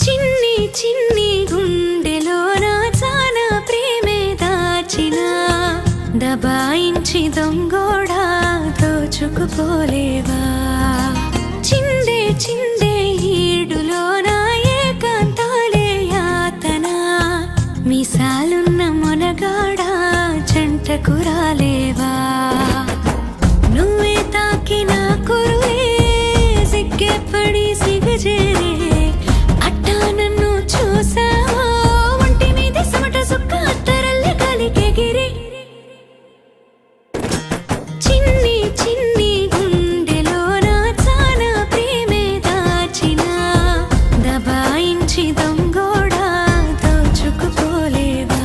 చిన్ని చిన్ని గుండెలోన చాలా ప్రేమే దాచిన దబాయించి దొంగోడా దోచుకుపోలేవా చిందే చిందే ఈడులోన ఏకాంతాలే యాతన మీసాలున్న మొనగాడా జంటకు రాలేవా నువ్వే తాకిన కురులే సిగ్గెప్పడి సిగజేరే అట్టా నన్ను చూసావా ఒంటి మీద సమట సుక్క అత్తరల్లి కలికెగిరి చిన్ని చిన్ని గుండెలోన చాలా ప్రేమే దాచిన దబాయించి దొంగోడా దోచుకుపోలేవా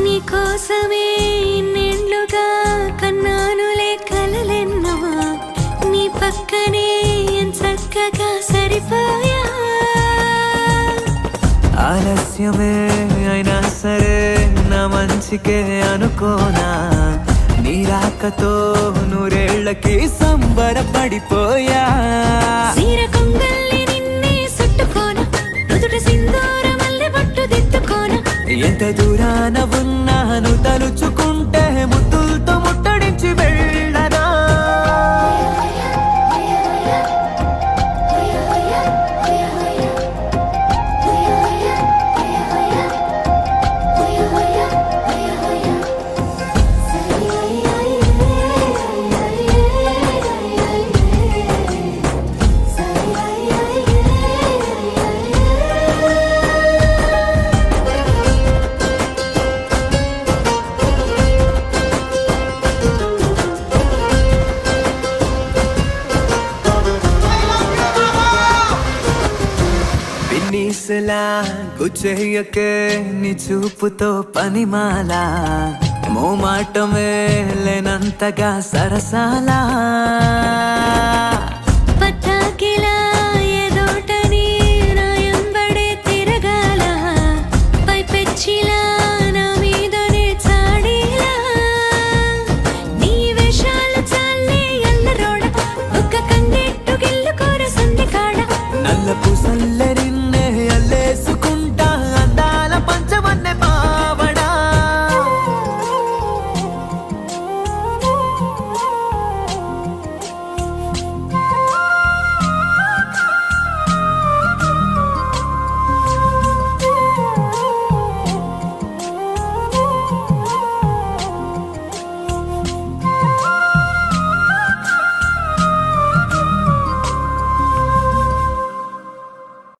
నీకోసమే ఇన్నేళ్లుగా కన్నానులే కలలెన్నో నీ పక్కనే ఎంచక్కగా సరిపోయా ఆలస్యమే అయినా సరే నా మంచికే అనుకోనా నీ రాకతో నూరేళ్లకి సంబరపడిపోయా సీర కొంగల్ని నిన్నే చుట్టుకోన నుదుట సింధూర మల్లె బొట్టు దిద్దుకోన ఎంత దూరాన ఉన్నాను తలుచుకుంటే ముద్దులతో ముట్టడించి వెళ్ళనా పిన్నీసలా గుచ్చెయ్యకే నీ చూపుతో పనిమాలా మోమాటమే లేనంతగా సరసాలా